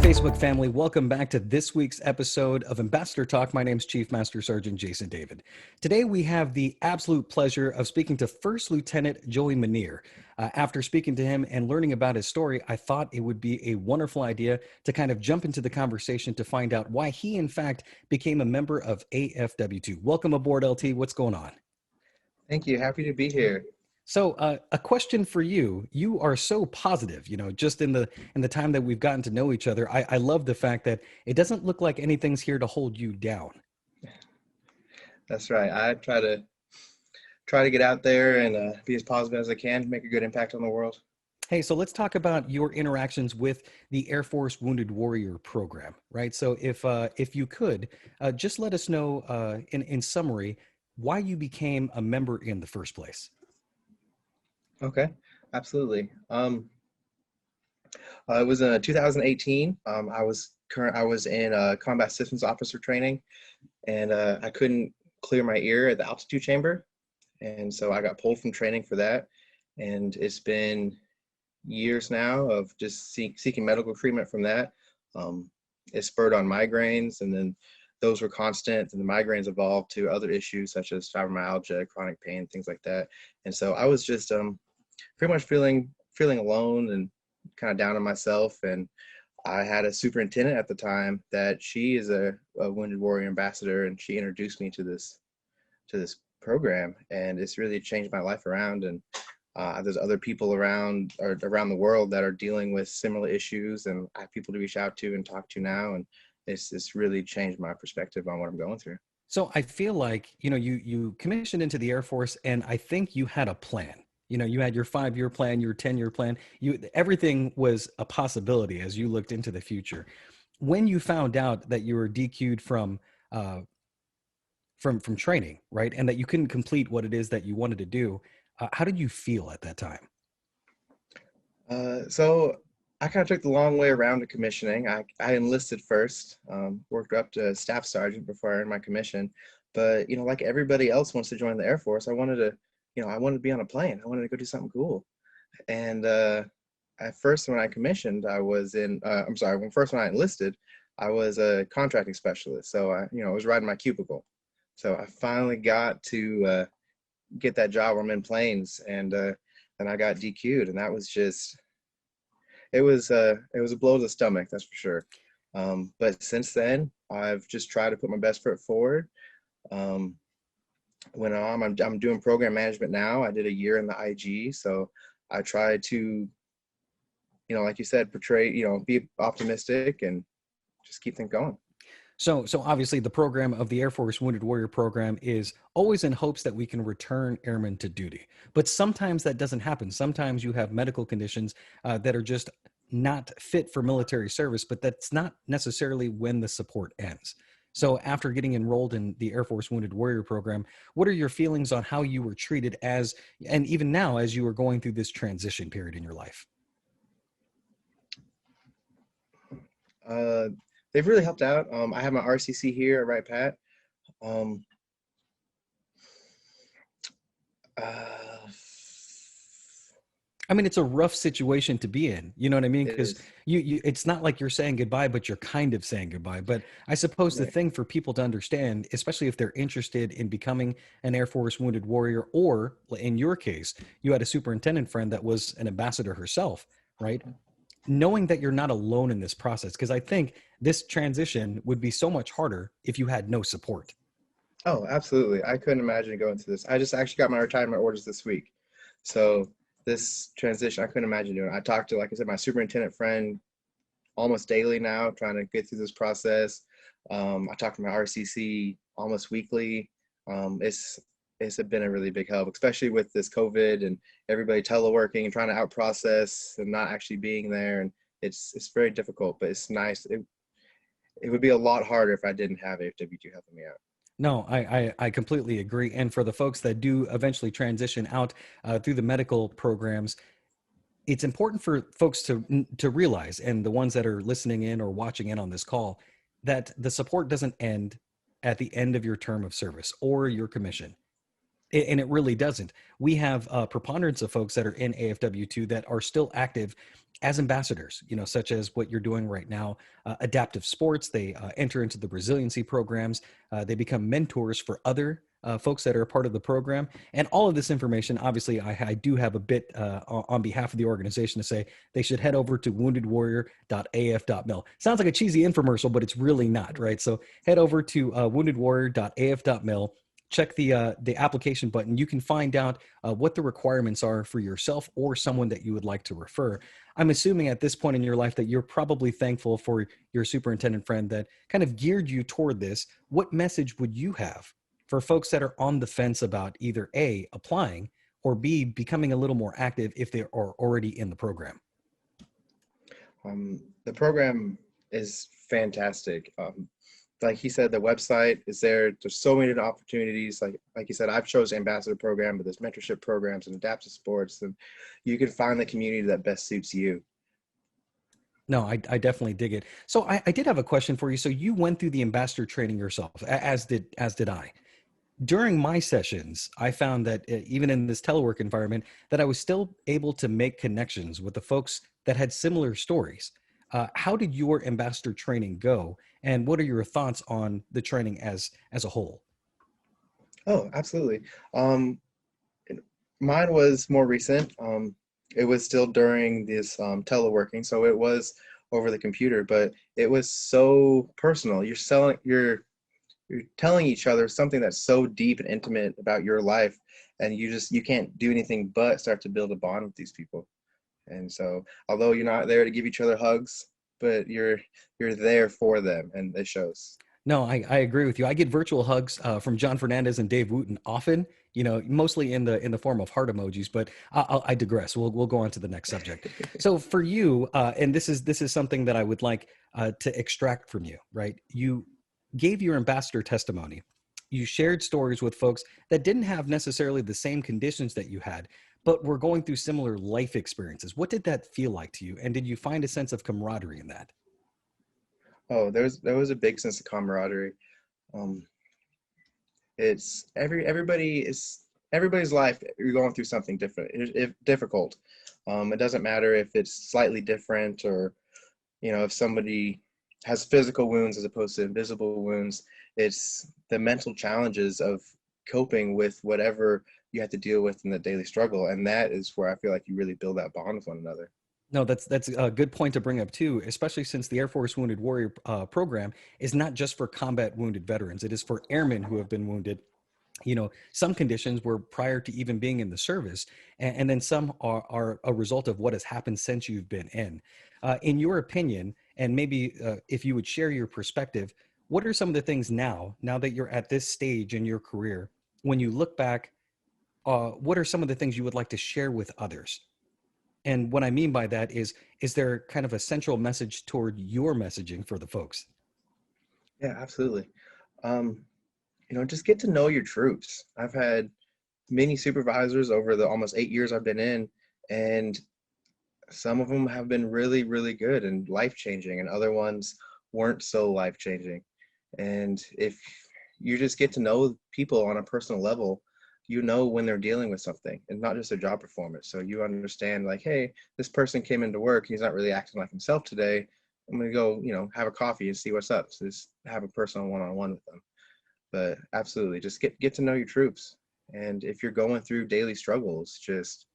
Facebook family, welcome back to this week's episode of Ambassador Talk. My name is Chief Master Sergeant Jason David. Today we have the absolute pleasure of speaking to First Lieutenant Joey Minear. After speaking to him and learning about his story, I thought it would be a wonderful idea to kind of jump into the conversation to find out why he, in fact, became a member of AFW2. Welcome aboard, LT. What's going on? Thank you. Happy to be here. So a question for you. You are so positive, just in the time that we've gotten to know each other. I love the fact that it doesn't look like anything's here to hold you down. That's right. I try to get out there and be as positive as I can to make a good impact on the world. Hey, so let's talk about your interactions with the Air Force Wounded Warrior program, right? So if you could just let us know in summary why you became a member in the first place. Okay, absolutely. It was in 2018. I was in combat systems officer training, and I couldn't clear my ear at the altitude chamber, and so I got pulled from training for that. And it's been years now of just seeking medical treatment from that. It spurred on migraines, and then those were constant, and the migraines evolved to other issues such as fibromyalgia, chronic pain, things like that. And so I was just pretty much feeling alone and kind of down on myself. And I had a superintendent at the time that she is a Wounded Warrior ambassador, and she introduced me to this program, and it's really changed my life around. And there's other people around the world that are dealing with similar issues, and I have people to reach out to and talk to now, and it's really changed my perspective on what I'm going through. So I feel like, you commissioned into the Air Force, and I think you had a plan. You had your 5-year plan, your 10-year plan. Everything was a possibility as you looked into the future. When you found out that you were DQ'd from training, right, and that you couldn't complete what it is that you wanted to do, how did you feel at that time? So I kind of took the long way around to commissioning. I enlisted first, worked up to staff sergeant before I earned my commission. But like everybody else wants to join the Air Force, I wanted to be on a plane. I wanted to go do something cool. And at first, when I commissioned, I was when I enlisted, I was a contracting specialist. So I was riding my cubicle. So I finally got to get that job where I'm in planes, and then I got DQ'd, and that was just, it was a blow to the stomach, that's for sure. But since then, I've just tried to put my best foot forward. I'm doing program management now. I did a year in the IG, so I try to, like you said, portray, be optimistic and just keep things going. So obviously the program of the Air Force Wounded Warrior program is always in hopes that we can return airmen to duty. But sometimes that doesn't happen. Sometimes you have medical conditions that are just not fit for military service, but that's not necessarily when the support ends. So after getting enrolled in the Air Force Wounded Warrior program, what are your feelings on how you were treated and even now as you were going through this transition period in your life? They've really helped out. I have my RCC here at Wright Pat. I mean, it's a rough situation to be in. You know what I mean? Because it's not like you're saying goodbye, but you're kind of saying goodbye. But I suppose the thing for people to understand, especially if they're interested in becoming an Air Force Wounded Warrior, or in your case, you had a superintendent friend that was an ambassador herself, right? Knowing that you're not alone in this process, because I think this transition would be so much harder if you had no support. Oh, absolutely. I couldn't imagine going through this. I just actually got my retirement orders this week. So this transition, I couldn't imagine doing it. I talked to, like I said, my superintendent friend almost daily now, trying to get through this process. I talk to my RCC almost weekly. It's been a really big help, especially with this COVID and everybody teleworking and trying to out process and not actually being there. And it's very difficult, but it's nice. It would be a lot harder if I didn't have AFW2 helping me out. No, I completely agree. And for the folks that do eventually transition out through the medical programs, it's important for folks to realize, and the ones that are listening in or watching in on this call, that the support doesn't end at the end of your term of service or your commission. And it really doesn't. We have a preponderance of folks that are in AFW2 that are still active as ambassadors, such as what you're doing right now. Adaptive sports, they enter into the resiliency programs, they become mentors for other folks that are a part of the program. And all of this information, obviously, I do have a bit on behalf of the organization to say they should head over to woundedwarrior.af.mil. Sounds like a cheesy infomercial, but it's really not, right? So head over to woundedwarrior.af.mil, check the application button. You can find out what the requirements are for yourself or someone that you would like to refer. I'm assuming at this point in your life that you're probably thankful for your superintendent friend that kind of geared you toward this. What message would you have for folks that are on the fence about either A, applying, or B, becoming a little more active if they are already in the program? The program is fantastic. Like he said, the website is there. There's so many different opportunities. Like you said, I've chosen ambassador program, but there's mentorship programs and adaptive sports, and you can find the community that best suits you. No, I definitely dig it. So I did have a question for you. So you went through the ambassador training yourself, as did I. During my sessions, I found that even in this telework environment, that I was still able to make connections with the folks that had similar stories. How did your ambassador training go, and what are your thoughts on the training as a whole? Oh, absolutely. Um, Mine was more recent. It was still during this teleworking, so it was over the computer, but it was so personal. You're telling each other something that's so deep and intimate about your life, and you can't do anything but start to build a bond with these people. And so, although you're not there to give each other hugs, but you're there for them, and it shows. No, I agree with you. I get virtual hugs from John Fernandez and Dave Wooten often, mostly in the form of heart emojis. But I digress. We'll go on to the next subject. So for you, and this is something that I would like to extract from you, right? You gave your ambassador testimony. You shared stories with folks that didn't have necessarily the same conditions that you had, but were going through similar life experiences. What did that feel like to you? And did you find a sense of camaraderie in that? Oh, there was a big sense of camaraderie. Um, it's everybody's life. You're going through something different, if difficult. It doesn't matter if it's slightly different, or if somebody has physical wounds as opposed to invisible wounds. It's the mental challenges of coping with whatever you have to deal with in the daily struggle, and that is where I feel like you really build that bond with one another. No, that's a good point to bring up too, especially since the Air Force Wounded Warrior program is not just for combat wounded veterans. It is for airmen who have been wounded. Some conditions were prior to even being in the service, and then some are a result of what has happened since you've been in. In your opinion, and maybe if you would share your perspective, what are some of the things now that you're at this stage in your career, when you look back, what are some of the things you would like to share with others? And what I mean by that is there kind of a central message toward your messaging for the folks? Yeah, absolutely. Um, just get to know your troops. I've had many supervisors over the almost 8 years I've been in, and some of them have been really, really good and life changing, and other ones weren't so life changing. And if you just get to know people on a personal level, you know when they're dealing with something and not just their job performance. So you understand, like, hey, this person came into work, he's not really acting like himself today. I'm gonna go, have a coffee and see what's up. So just have a personal one-on-one with them. But absolutely, just get to know your troops. And if you're going through daily struggles, just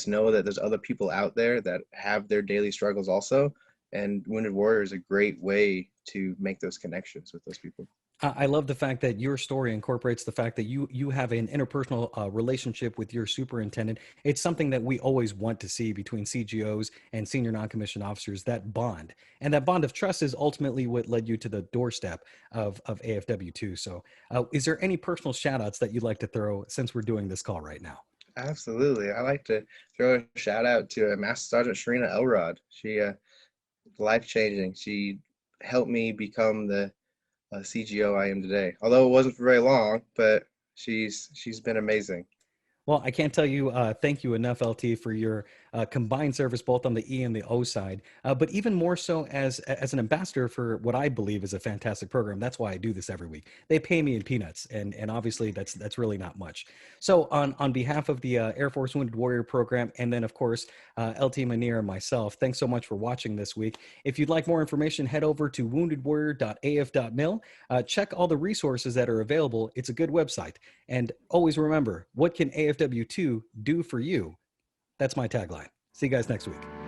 know that there's other people out there that have their daily struggles also. And Wounded Warrior is a great way to make those connections with those people. I love the fact that your story incorporates the fact that you have an interpersonal relationship with your superintendent. It's something that we always want to see between CGOs and senior non-commissioned officers. That bond, and that bond of trust is ultimately what led you to the doorstep of AFW2. So, is there any personal shout outs that you'd like to throw since we're doing this call right now? Absolutely. I like to throw a shout out to Master Sergeant Sharina Elrod. She life changing. She helped me become the CGO I am today. Although it wasn't for very long, but she's been amazing. Well, I can't tell you thank you enough, LT, for your combined service both on the E and the O side, but even more so as an ambassador for what I believe is a fantastic program. That's why I do this every week. They pay me in peanuts, and obviously that's really not much. So on behalf of the Air Force Wounded Warrior program, and then of course LT Minear and myself, thanks so much for watching this week. If you'd like more information, head over to woundedwarrior.af.mil. Check all the resources that are available. It's a good website. And always remember, what can AFW2 do for you? That's my tagline. See you guys next week.